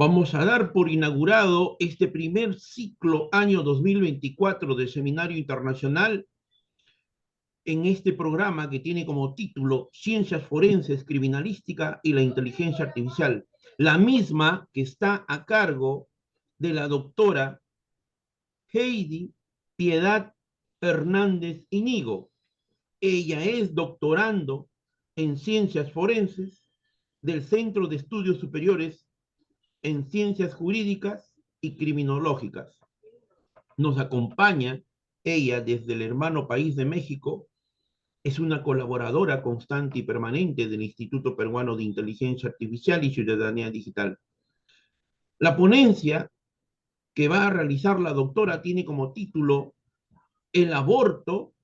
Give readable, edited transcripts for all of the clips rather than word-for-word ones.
Vamos a dar por inaugurado este primer ciclo año 2024 de Seminario Internacional en este programa que tiene como título Ciencias Forenses, Criminalística y la Inteligencia Artificial. La misma que está a cargo de la doctora Heidi Piedad Hernández Inigo. Ella es doctorando en Ciencias Forenses del Centro de Estudios Superiores en Ciencias Jurídicas y Criminológicas. Nos acompaña ella desde el hermano país de México, es una colaboradora constante y permanente del Instituto Peruano de Inteligencia Artificial y Ciudadanía Digital. La ponencia que va a realizar la doctora tiene como título El aborto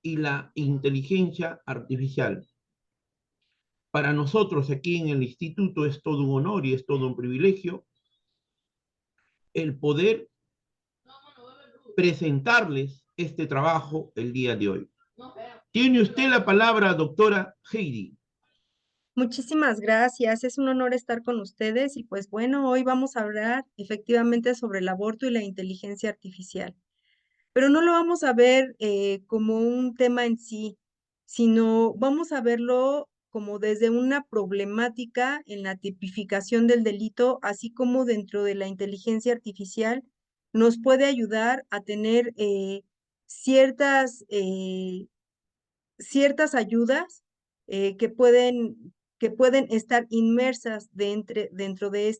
y la inteligencia artificial. Para nosotros aquí en el instituto es todo un honor y es todo un privilegio el poder presentarles este trabajo el día de hoy. Tiene usted la palabra, doctora Heidi. Muchísimas gracias, es un honor estar con ustedes y pues bueno, hoy vamos a hablar efectivamente sobre el aborto y la inteligencia artificial, pero no lo vamos a ver como un tema en sí, sino vamos a verlo como desde una problemática en la tipificación del delito, así como dentro de la inteligencia artificial nos puede ayudar a tener ciertas ayudas que pueden estar inmersas dentro de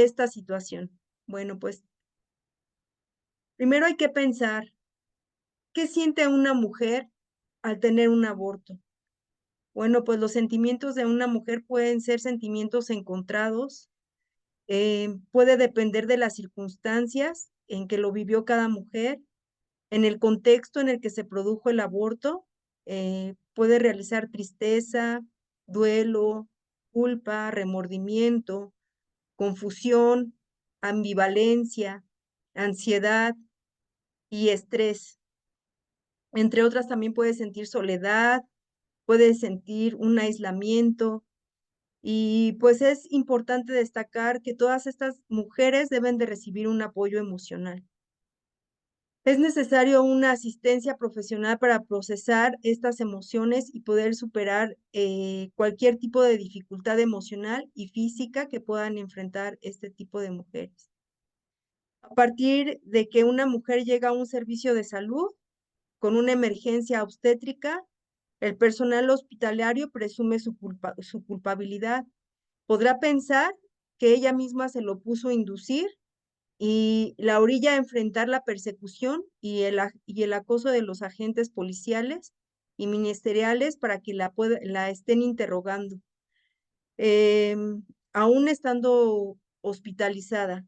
esta situación. Bueno, pues primero hay que pensar, ¿qué siente una mujer al tener un aborto? Bueno, pues los sentimientos de una mujer pueden ser sentimientos encontrados, puede depender de las circunstancias en que lo vivió cada mujer, en el contexto en el que se produjo el aborto, puede realizar tristeza, duelo, culpa, remordimiento, confusión, ambivalencia, ansiedad y estrés. Entre otras, también puede sentir soledad, puede sentir un aislamiento. Y pues es importante destacar que todas estas mujeres deben de recibir un apoyo emocional. Es necesario una asistencia profesional para procesar estas emociones y poder superar cualquier tipo de dificultad emocional y física que puedan enfrentar este tipo de mujeres. A partir de que una mujer llega a un servicio de salud con una emergencia obstétrica, el personal hospitalario presume su culpabilidad. Podrá pensar que ella misma se lo puso a inducir y la orilla a enfrentar la persecución y el acoso de los agentes policiales y ministeriales para que la estén interrogando, aún estando hospitalizada.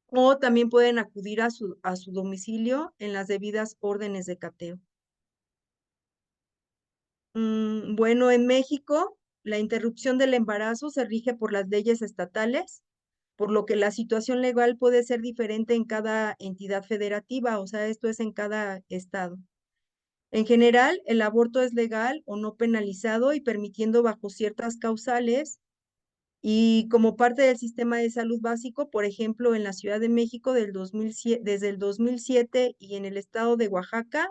O también pueden acudir a su domicilio en las debidas órdenes de cateo. Bueno, en México, la interrupción del embarazo se rige por las leyes estatales, por lo que la situación legal puede ser diferente en cada entidad federativa, o sea, esto es en cada estado. En general, el aborto es legal o no penalizado y permitiendo bajo ciertas causales y como parte del sistema de salud básico, por ejemplo, en la Ciudad de México desde el 2007 y en el estado de Oaxaca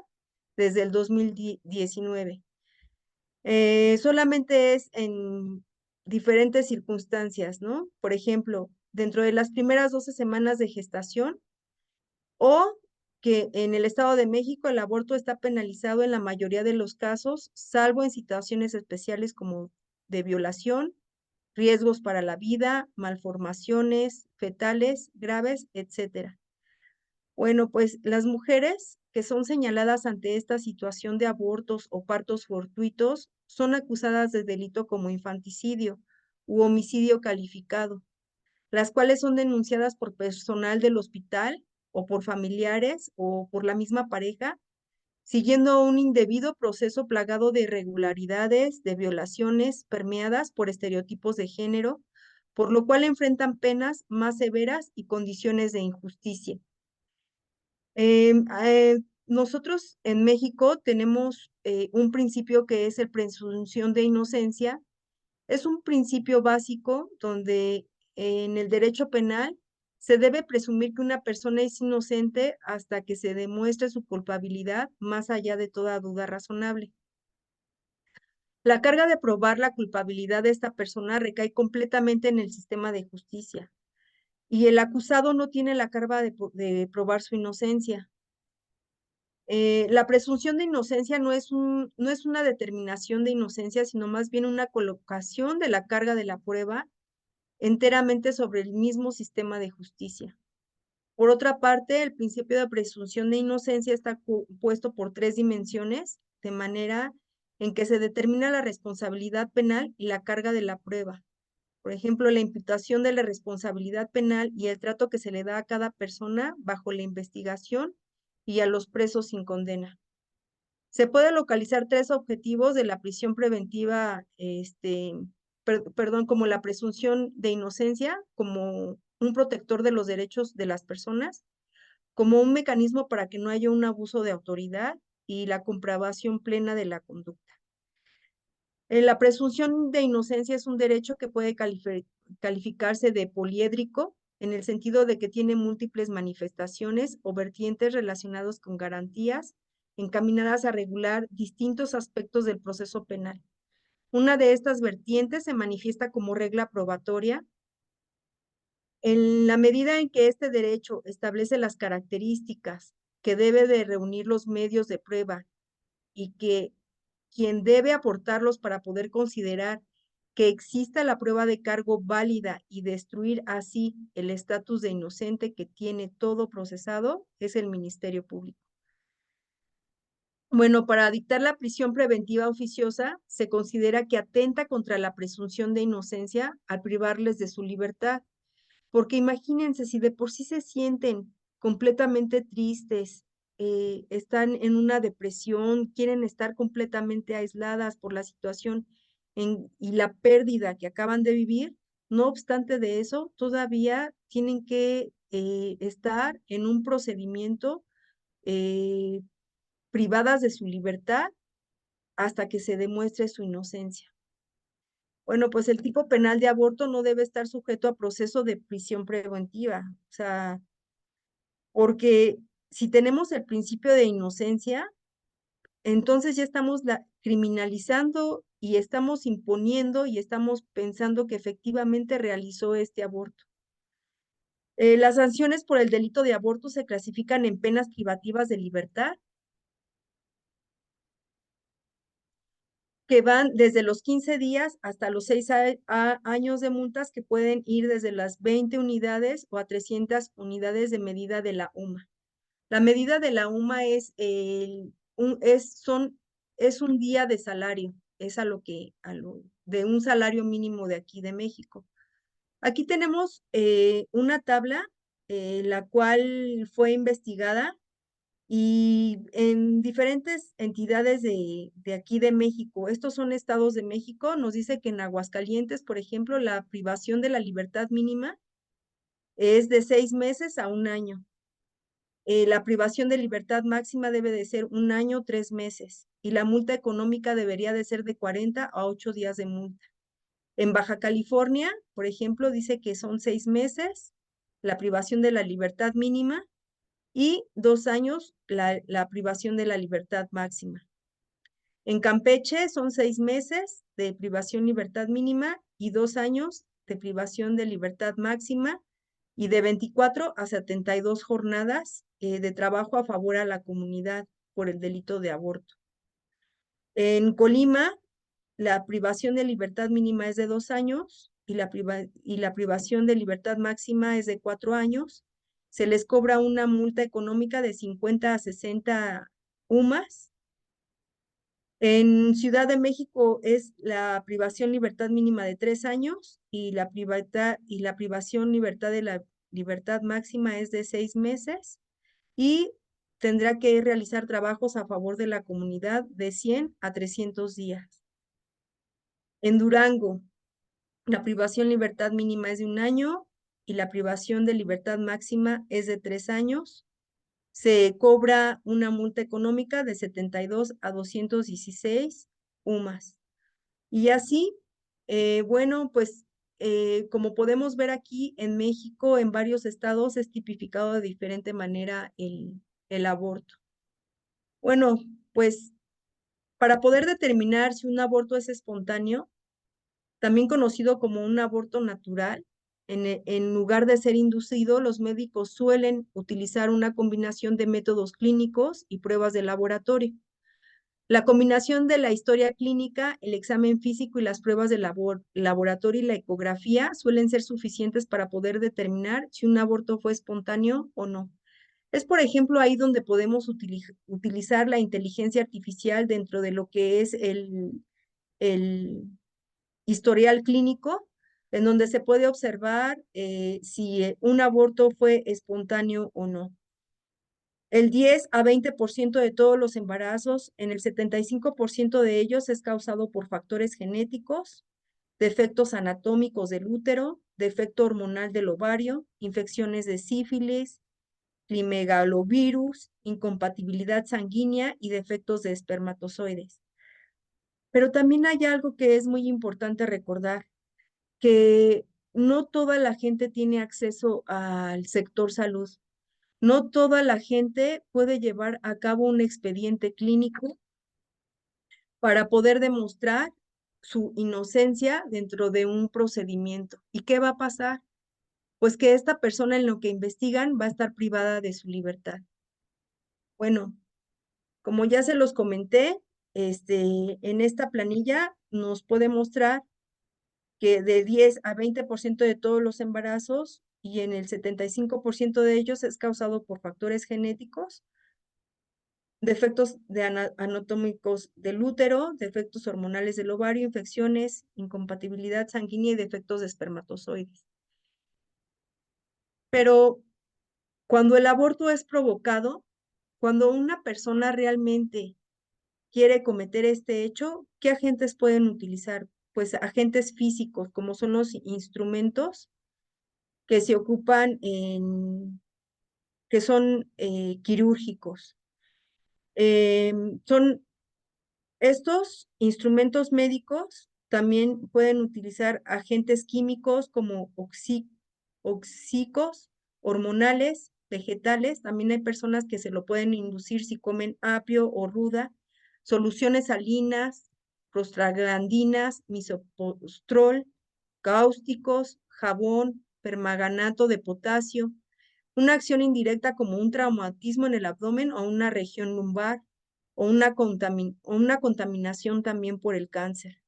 desde el 2019. Solamente es en diferentes circunstancias, ¿no? Por ejemplo, dentro de las primeras 12 semanas de gestación o que en el Estado de México el aborto está penalizado en la mayoría de los casos, salvo en situaciones especiales como de violación, riesgos para la vida, malformaciones fetales graves, etcétera. Bueno, pues las mujeres que son señaladas ante esta situación de abortos o partos fortuitos son acusadas de delito como infanticidio u homicidio calificado, las cuales son denunciadas por personal del hospital o por familiares o por la misma pareja, siguiendo un indebido proceso plagado de irregularidades, de violaciones permeadas por estereotipos de género, por lo cual enfrentan penas más severas y condiciones de injusticia. Nosotros en México tenemos un principio que es el presunción de inocencia Es un principio básico donde en el derecho penal se debe presumir que una persona es inocente hasta que se demuestre su culpabilidad más allá de toda duda razonable. La carga de probar la culpabilidad de esta persona recae completamente en el sistema de justicia y el acusado no tiene la carga de probar su inocencia. La presunción de inocencia no es una determinación de inocencia, sino más bien una colocación de la carga de la prueba enteramente sobre el mismo sistema de justicia. Por otra parte, el principio de presunción de inocencia está compuesto por 3 dimensiones, de manera en que se determina la responsabilidad penal y la carga de la prueba. Por ejemplo, la imputación de la responsabilidad penal y el trato que se le da a cada persona bajo la investigación y a los presos sin condena. Se puede localizar 3 objetivos de la prisión preventiva, perdón, como la presunción de inocencia, como un protector de los derechos de las personas, como un mecanismo para que no haya un abuso de autoridad y la comprobación plena de la conducta. La presunción de inocencia es un derecho que puede calificarse de poliédrico, en el sentido de que tiene múltiples manifestaciones o vertientes relacionados con garantías encaminadas a regular distintos aspectos del proceso penal. Una de estas vertientes se manifiesta como regla probatoria. En la medida en que este derecho establece las características que debe de reunir los medios de prueba y que quien debe aportarlos para poder considerar que exista la prueba de cargo válida y destruir así el estatus de inocente que tiene todo procesado, es el Ministerio Público. Bueno, para dictar la prisión preventiva oficiosa, se considera que atenta contra la presunción de inocencia al privarles de su libertad, porque imagínense, si de por sí se sienten completamente tristes, están en una depresión, quieren estar completamente aisladas por la situación y la pérdida que acaban de vivir, no obstante de eso, todavía tienen que estar en un procedimiento eh, privadas de su libertad hasta que se demuestre su inocencia. Bueno, pues el tipo penal de aborto no debe estar sujeto a proceso de prisión preventiva, o sea, porque si tenemos el principio de inocencia, entonces ya estamos criminalizando y estamos imponiendo y estamos pensando que efectivamente realizó este aborto. Las sanciones por el delito de aborto se clasifican en penas privativas de libertad, que van desde los 15 días hasta los 6 años de multas, que pueden ir desde las 20 unidades o a 300 unidades de medida de la UMA. La medida de la UMA es un día de salario, es de un salario mínimo de aquí de México. Aquí tenemos una tabla, la cual fue investigada y en diferentes entidades de aquí de México. Estos son estados de México. Nos dice que en Aguascalientes, por ejemplo, la privación de la libertad mínima es de 6 meses a 1 año. La privación de libertad máxima debe de ser 1 año, 3 meses. Y la multa económica debería de ser de 40 a 8 días de multa. En Baja California, por ejemplo, dice que son 6 meses la privación de la libertad mínima y 2 años la privación de la libertad máxima. En Campeche son 6 meses de privación libertad mínima y 2 años de privación de libertad máxima y de 24 a 72 jornadas de trabajo a favor a la comunidad por el delito de aborto. En Colima, la privación de libertad mínima es de 2 años y la privación de libertad máxima es de 4 años. Se les cobra una multa económica de 50 a 60 UMAS. En Ciudad de México es la privación libertad mínima de 3 años y la privación libertad de la libertad máxima es de 6 meses y tendrá que realizar trabajos a favor de la comunidad de 100 a 300 días. En Durango, la privación libertad mínima es de 1 año y la privación de libertad máxima es de 3 años. Se cobra una multa económica de 72 a 216 UMAS. Y así Bueno, pues como podemos ver aquí en México, en varios estados es tipificado de diferente manera el aborto. Bueno, pues para poder determinar si un aborto es espontáneo, también conocido como un aborto natural, en lugar de ser inducido, los médicos suelen utilizar una combinación de métodos clínicos y pruebas de laboratorio. La combinación de la historia clínica, el examen físico y las pruebas de laboratorio y la ecografía suelen ser suficientes para poder determinar si un aborto fue espontáneo o no. Es, por ejemplo, ahí donde podemos utilizar la inteligencia artificial dentro de lo que es el historial clínico, en donde se puede observar si un aborto fue espontáneo o no. El 10 a 20% de todos los embarazos, en el 75% de ellos es causado por factores genéticos, defectos anatómicos del útero, defecto hormonal del ovario, infecciones de sífilis, climegalovirus, incompatibilidad sanguínea y defectos de espermatozoides. Pero también hay algo que es muy importante recordar, que no toda la gente tiene acceso al sector salud. No toda la gente puede llevar a cabo un expediente clínico para poder demostrar su inocencia dentro de un procedimiento. ¿Y qué va a pasar? Pues que esta persona en lo que investigan va a estar privada de su libertad. Bueno, como ya se los comenté, en esta planilla nos puede mostrar que de 10 a 20% de todos los embarazos y en el 75% de ellos es causado por factores genéticos, defectos anatómicos del útero, defectos hormonales del ovario, infecciones, incompatibilidad sanguínea y defectos de espermatozoides. Pero cuando el aborto es provocado, cuando una persona realmente quiere cometer este hecho, ¿qué agentes pueden utilizar? Pues agentes físicos, como son los instrumentos que se ocupan que son quirúrgicos. Son estos instrumentos médicos también pueden utilizar agentes químicos como oxícos, hormonales, vegetales. También hay personas que se lo pueden inducir si comen apio o ruda, soluciones salinas, prostaglandinas, misopostrol, cáusticos, jabón, permanganato de potasio, una acción indirecta como un traumatismo en el abdomen o una región lumbar, o una contaminación también por el cáncer.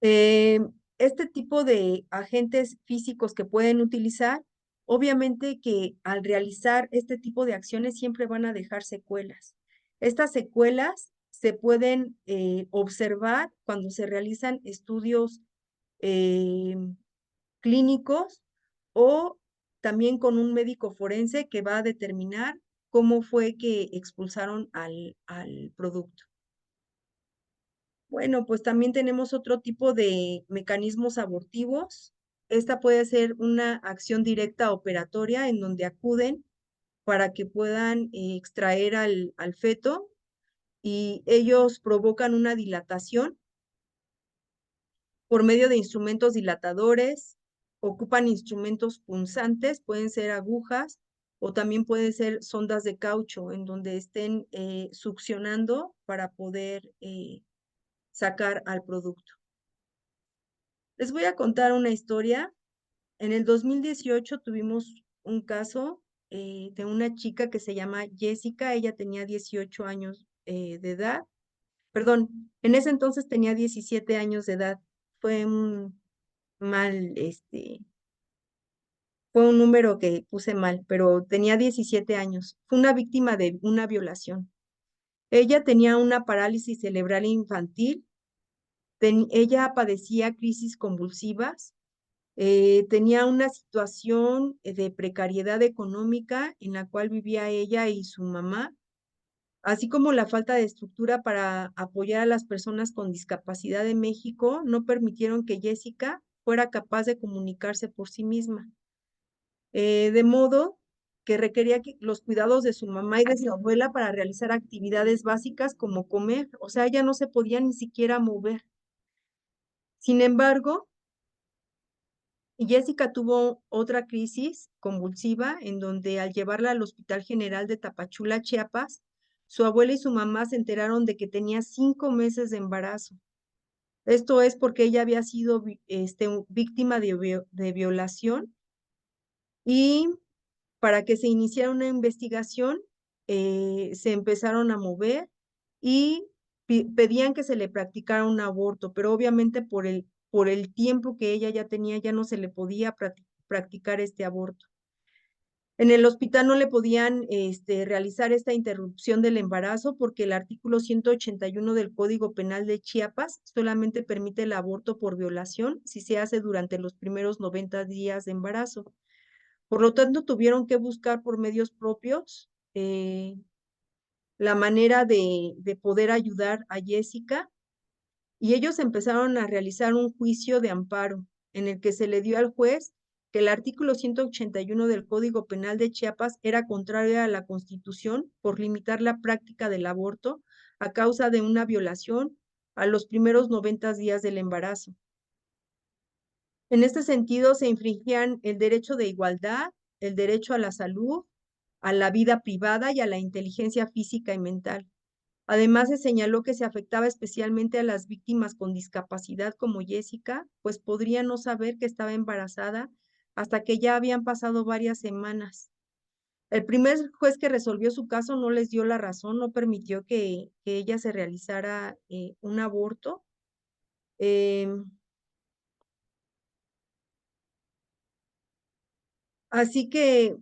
Eh, este tipo de agentes físicos que pueden utilizar, obviamente que al realizar este tipo de acciones siempre van a dejar secuelas. Estas secuelas se pueden observar cuando se realizan estudios eh, clínicos o también con un médico forense que va a determinar cómo fue que expulsaron al producto. Bueno, pues también tenemos otro tipo de mecanismos abortivos. Esta puede ser una acción directa operatoria en donde acuden para que puedan extraer al feto y ellos provocan una dilatación por medio de instrumentos dilatadores, ocupan instrumentos punzantes, pueden ser agujas o también pueden ser sondas de caucho en donde estén succionando para poder sacar al producto. Les voy a contar una historia. En el 2018 tuvimos un caso de una chica que se llama Jessica. Ella tenía 18 años de edad. Perdón, en ese entonces tenía 17 años de edad. Fue un mal, fue un número que puse mal, pero tenía 17 años. Fue una víctima de una violación. Ella tenía una parálisis cerebral infantil. Ella padecía crisis convulsivas. Tenía una situación de precariedad económica en la cual vivía ella y su mamá, así como la falta de estructura para apoyar a las personas con discapacidad en México, no permitieron que Jessica fuera capaz de comunicarse por sí misma. De modo que requería los cuidados de su mamá y de su abuela para realizar actividades básicas como comer, o sea, ella no se podía ni siquiera mover. Sin embargo, Jessica tuvo otra crisis convulsiva en donde al llevarla al Hospital General de Tapachula, Chiapas, su abuela y su mamá se enteraron de que tenía 5 meses de embarazo. Esto es porque ella había sido víctima de violación y para que se iniciara una investigación, se empezaron a mover y pedían que se le practicara un aborto, pero obviamente por el tiempo que ella ya tenía, ya no se le podía practicar este aborto. En el hospital no le podían realizar esta interrupción del embarazo porque el artículo 181 del Código Penal de Chiapas solamente permite el aborto por violación si se hace durante los primeros 90 días de embarazo. Por lo tanto, tuvieron que buscar por medios propios la manera de poder ayudar a Jessica y ellos empezaron a realizar un juicio de amparo en el que se le dio al juez que el artículo 181 del Código Penal de Chiapas era contrario a la Constitución por limitar la práctica del aborto a causa de una violación a los primeros 90 días del embarazo. En este sentido, se infringían el derecho de igualdad, el derecho a la salud, a la vida privada y a la inteligencia física y mental. Además, se señaló que se afectaba especialmente a las víctimas con discapacidad como Jessica, pues podría no saber que estaba embarazada hasta que ya habían pasado varias semanas. El primer juez que resolvió su caso no les dio la razón, no permitió que ella se realizara un aborto. Así que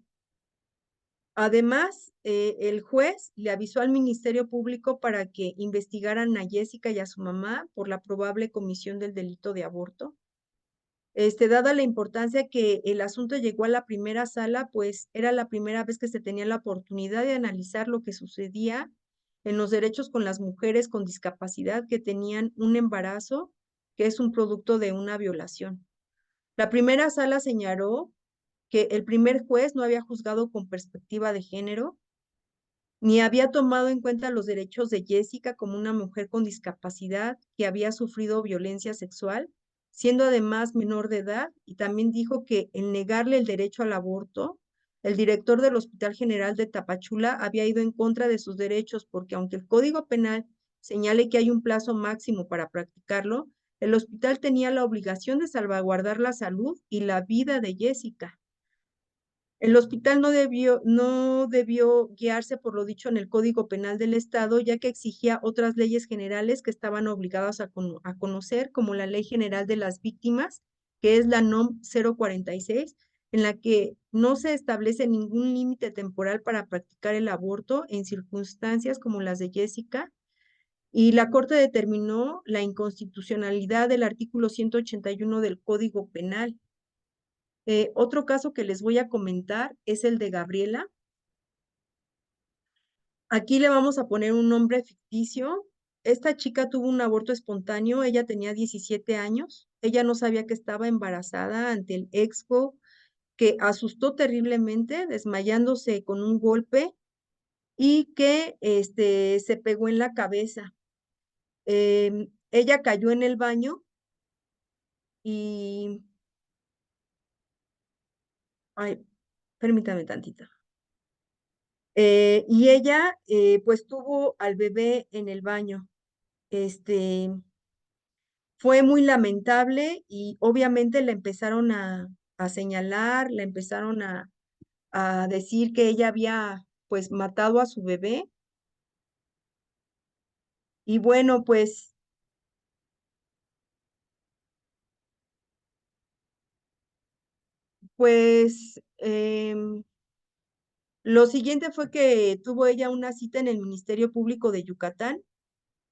además, el juez le avisó al Ministerio Público para que investigaran a Jessica y a su mamá por la probable comisión del delito de aborto. Dada la importancia que el asunto llegó a la primera sala, pues era la primera vez que se tenía la oportunidad de analizar lo que sucedía en los derechos con las mujeres con discapacidad que tenían un embarazo que es un producto de una violación. La primera sala señaló que el primer juez no había juzgado con perspectiva de género, ni había tomado en cuenta los derechos de Jessica como una mujer con discapacidad que había sufrido violencia sexual, siendo además menor de edad, y también dijo que en negarle el derecho al aborto, el director del Hospital General de Tapachula había ido en contra de sus derechos porque aunque el Código Penal señale que hay un plazo máximo para practicarlo, el hospital tenía la obligación de salvaguardar la salud y la vida de Jessica. El hospital no debió guiarse por lo dicho en el Código Penal del Estado, ya que exigía otras leyes generales que estaban obligadas a conocer, como la Ley General de las Víctimas, que es la NOM 046, en la que no se establece ningún límite temporal para practicar el aborto en circunstancias como las de Jessica, y la Corte determinó la inconstitucionalidad del artículo 181 del Código Penal. Otro caso que les voy a comentar es el de Gabriela. Aquí le vamos a poner un nombre ficticio. Esta chica tuvo un aborto espontáneo, ella tenía 17 años, ella no sabía que estaba embarazada ante el exco que asustó terriblemente, desmayándose con un golpe y que se pegó en la cabeza. Ella cayó en el baño y, ay, permítame tantito. Y ella, pues, tuvo al bebé en el baño. Este, Fue muy lamentable y obviamente la empezaron a señalar, la empezaron a decir que ella había, pues, matado a su bebé. Y bueno, pues, lo siguiente fue que tuvo ella una cita en el Ministerio Público de Yucatán.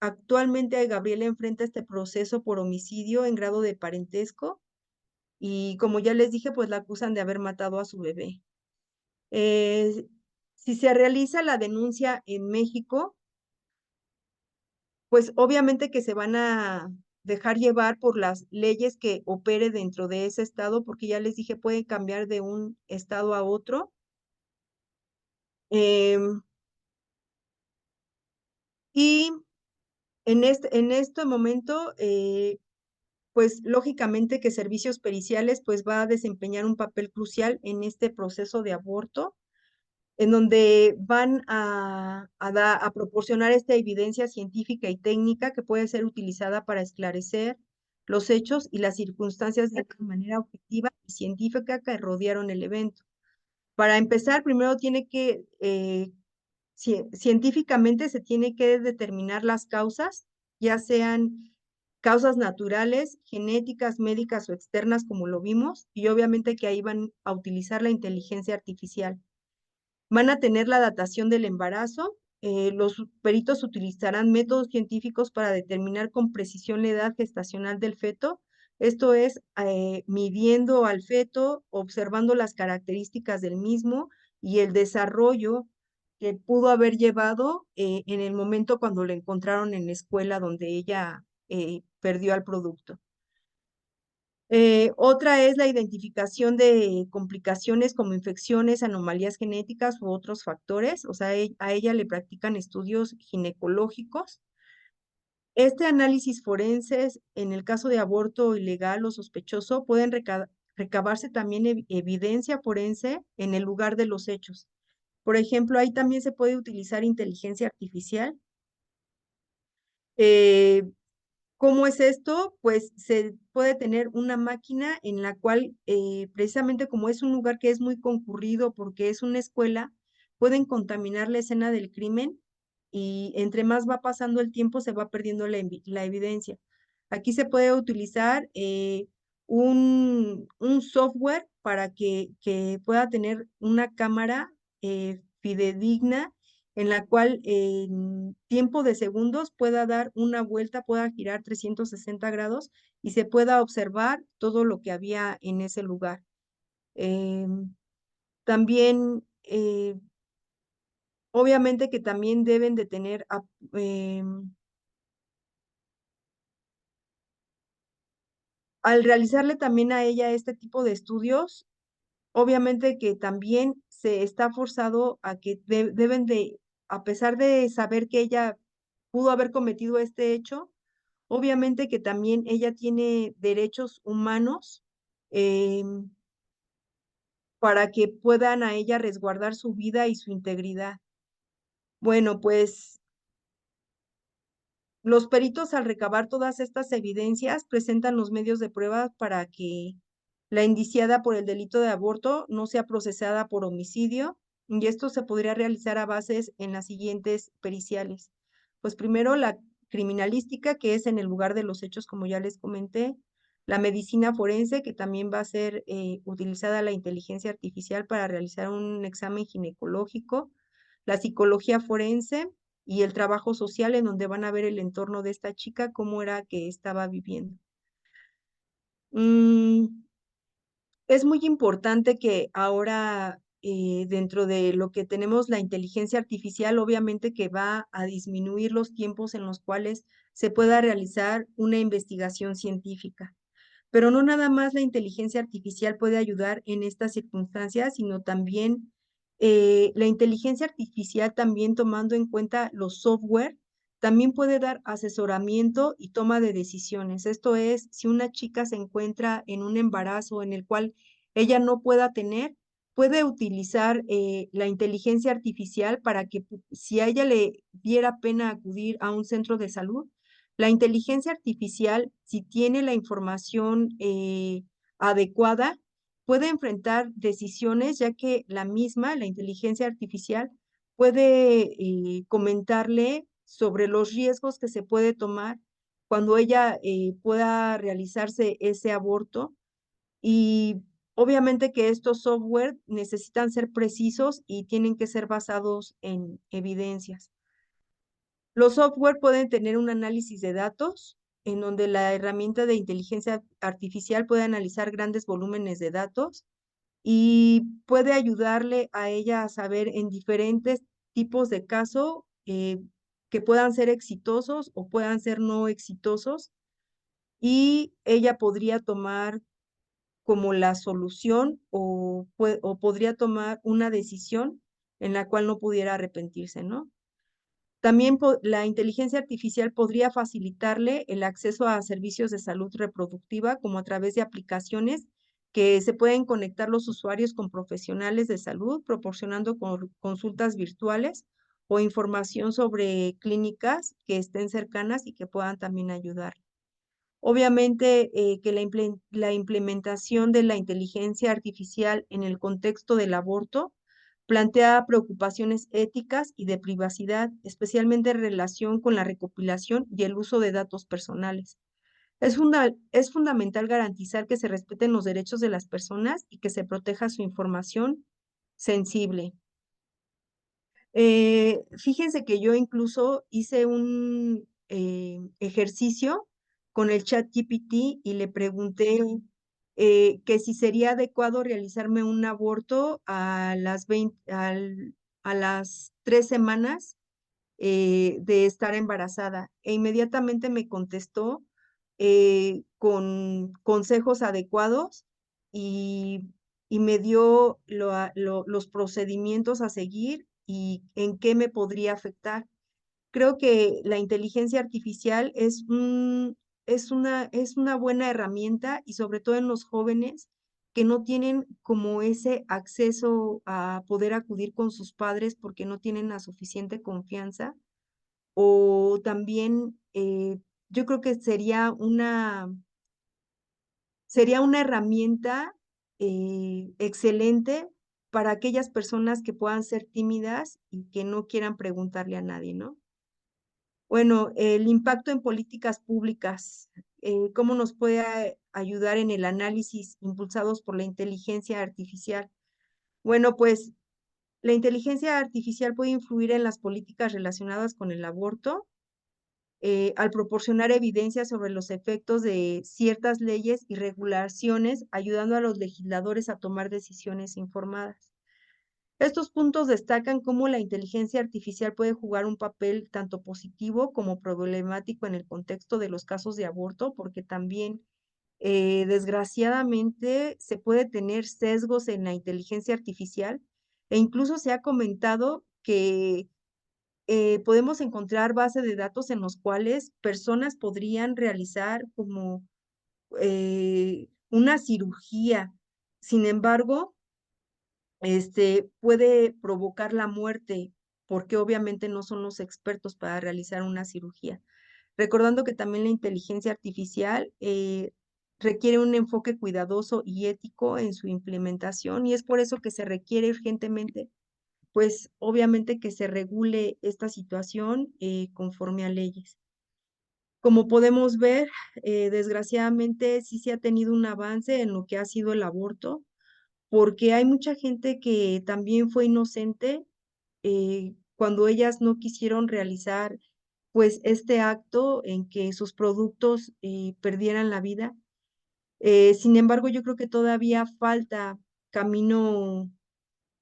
Actualmente Gabriela enfrenta este proceso por homicidio en grado de parentesco y como ya les dije, pues la acusan de haber matado a su bebé. Eh, si se realiza la denuncia en México, pues obviamente que se van a dejar llevar por las leyes que opere dentro de ese estado, porque ya les dije, pueden cambiar de un estado a otro. Em, y en este momento, pues lógicamente que servicios periciales pues va a desempeñar un papel crucial en este proceso de aborto, en donde van a proporcionar esta evidencia científica y técnica que puede ser utilizada para esclarecer los hechos y las circunstancias de manera objetiva y científica que rodearon el evento. Para empezar, primero tiene que, científicamente se tiene que determinar las causas, ya sean causas naturales, genéticas, médicas o externas, como lo vimos, y obviamente que ahí van a utilizar la inteligencia artificial. Van a tener la datación del embarazo. Los peritos utilizarán métodos científicos para determinar con precisión la edad gestacional del feto. Esto es, midiendo al feto, observando las características del mismo y el desarrollo que pudo haber llevado en el momento cuando lo encontraron en la escuela donde ella perdió al producto. Otra es la identificación de complicaciones como infecciones, anomalías genéticas u otros factores. O sea, a ella le practican estudios ginecológicos. Este análisis forenses, en el caso de aborto ilegal o sospechoso, pueden recabarse también evidencia forense en el lugar de los hechos. Por ejemplo, ahí también se puede utilizar inteligencia artificial. Eh, ¿Cómo es esto? Pues se puede tener una máquina en la cual, precisamente como es un lugar que es muy concurrido porque es una escuela, pueden contaminar la escena del crimen y entre más va pasando el tiempo se va perdiendo la evidencia. Aquí se puede utilizar un software para que pueda tener una cámara fidedigna en la cual en tiempo de segundos pueda dar una vuelta, pueda girar 360 grados y se pueda observar todo lo que había en ese lugar. También, obviamente que también deben de tener, al realizarle también a ella este tipo de estudios, obviamente que también se está forzado a que deben de, a pesar de saber que ella pudo haber cometido este hecho, obviamente que también ella tiene derechos humanos para que puedan a ella resguardar su vida y su integridad. Bueno, pues los peritos al recabar todas estas evidencias presentan los medios de prueba para que la indiciada por el delito de aborto no sea procesada por homicidio, y esto se podría realizar a bases en las siguientes periciales. Pues primero la criminalística, que es en el lugar de los hechos, como ya les comenté, la medicina forense, que también va a ser utilizada la inteligencia artificial para realizar un examen ginecológico, la psicología forense, y el trabajo social en donde van a ver el entorno de esta chica, cómo era que estaba viviendo. Es muy importante que ahora, dentro de lo que tenemos la inteligencia artificial, obviamente que va a disminuir los tiempos en los cuales se pueda realizar una investigación científica. Pero no nada más la inteligencia artificial puede ayudar en estas circunstancias, sino también la inteligencia artificial, también tomando en cuenta los software, también puede dar asesoramiento y toma de decisiones. Esto es, si una chica se encuentra en un embarazo en el cual ella no pueda tener, puede utilizar la inteligencia artificial para que si a ella le diera pena acudir a un centro de salud, la inteligencia artificial, si tiene la información adecuada, puede enfrentar decisiones, ya que la misma, la inteligencia artificial, puede comentarle sobre los riesgos que se puede tomar cuando ella pueda realizarse ese aborto. Y obviamente que estos software necesitan ser precisos y tienen que ser basados en evidencias. Los software pueden tener un análisis de datos en donde la herramienta de inteligencia artificial puede analizar grandes volúmenes de datos y puede ayudarle a ella a saber en diferentes tipos de caso que puedan ser exitosos o puedan ser no exitosos, y ella podría tomar como la solución o podría tomar una decisión en la cual no pudiera arrepentirse, ¿no? También la inteligencia artificial podría facilitarle el acceso a servicios de salud reproductiva, como a través de aplicaciones que se pueden conectar los usuarios con profesionales de salud, proporcionando consultas virtuales o información sobre clínicas que estén cercanas y que puedan también ayudar. Obviamente que la implementación de la inteligencia artificial en el contexto del aborto plantea preocupaciones éticas y de privacidad, especialmente en relación con la recopilación y el uso de datos personales. Es fundamental garantizar que se respeten los derechos de las personas y que se proteja su información sensible. Fíjense que yo incluso hice un ejercicio con el chat GPT y le pregunté que si sería adecuado realizarme un aborto a a las 3 semanas de estar embarazada. E inmediatamente me contestó con consejos adecuados y, y me dio los procedimientos a seguir y en qué me podría afectar. Creo que la inteligencia artificial es una buena herramienta y sobre todo en los jóvenes que no tienen como ese acceso a poder acudir con sus padres porque no tienen la suficiente confianza. O también yo creo que sería una herramienta excelente para aquellas personas que puedan ser tímidas y que no quieran preguntarle a nadie, ¿no? Bueno, el impacto en políticas públicas, ¿cómo nos puede ayudar en el análisis impulsados por la inteligencia artificial? Bueno, pues la inteligencia artificial puede influir en las políticas relacionadas con el aborto, al proporcionar evidencia sobre los efectos de ciertas leyes y regulaciones, ayudando a los legisladores a tomar decisiones informadas. Estos puntos destacan cómo la inteligencia artificial puede jugar un papel tanto positivo como problemático en el contexto de los casos de aborto, porque también, desgraciadamente, se puede tener sesgos en la inteligencia artificial e incluso se ha comentado que podemos encontrar bases de datos en los cuales personas podrían realizar como una cirugía. Sin embargo, puede provocar la muerte porque obviamente no son los expertos para realizar una cirugía. Recordando que también la inteligencia artificial requiere un enfoque cuidadoso y ético en su implementación y es por eso que se requiere urgentemente, pues obviamente que se regule esta situación conforme a leyes. Como podemos ver, desgraciadamente sí se ha tenido un avance en lo que ha sido el aborto, porque hay mucha gente que también fue inocente cuando ellas no quisieron realizar pues este acto en que sus productos perdieran la vida. Sin embargo, yo creo que todavía falta camino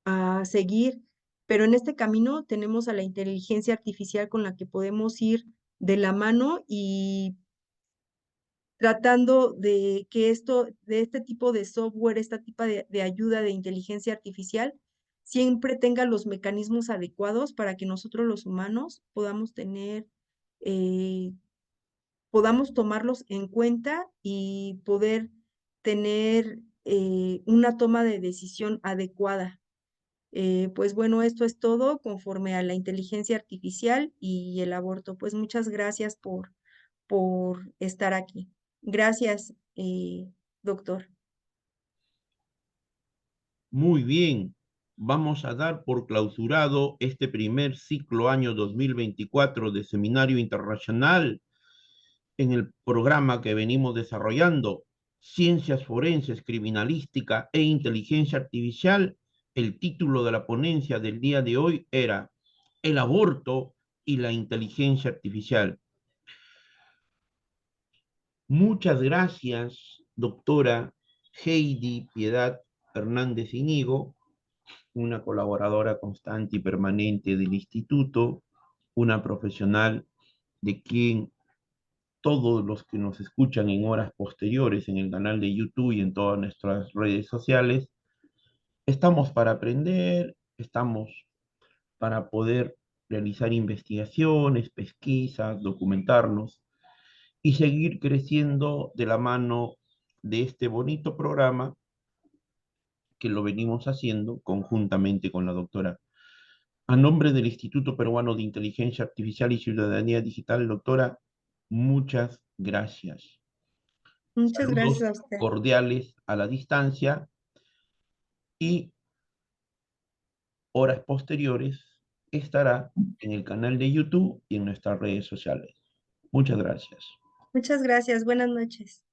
a seguir, pero en este camino tenemos a la inteligencia artificial con la que podemos ir de la mano y tratando de que de este tipo de software, este tipo de ayuda de inteligencia artificial, siempre tenga los mecanismos adecuados para que nosotros los humanos eh, podamos tomarlos en cuenta y poder tener una toma de decisión adecuada. Pues bueno, esto es todo conforme a la inteligencia artificial y el aborto. Pues muchas gracias por estar aquí. Gracias, doctor. Muy bien, vamos a dar por clausurado este primer ciclo año 2024 de Seminario Internacional en el programa que venimos desarrollando, Ciencias Forenses, Criminalística e Inteligencia Artificial. El título de la ponencia del día de hoy era El aborto y la inteligencia artificial. Muchas gracias, doctora Heidi Piedad Hernández Iñigo, una colaboradora constante y permanente del instituto, una profesional de quien todos los que nos escuchan en horas posteriores en el canal de YouTube y en todas nuestras redes sociales, estamos para aprender, estamos para poder realizar investigaciones, pesquisas, documentarnos y seguir creciendo de la mano de este bonito programa que lo venimos haciendo conjuntamente con la doctora. A nombre del Instituto Peruano de Inteligencia Artificial y Ciudadanía Digital, doctora, muchas gracias. Muchas Saludos gracias a usted. cordiales a la distancia y horas posteriores estará en el canal de YouTube y en nuestras redes sociales. Muchas gracias. Muchas gracias. Buenas noches.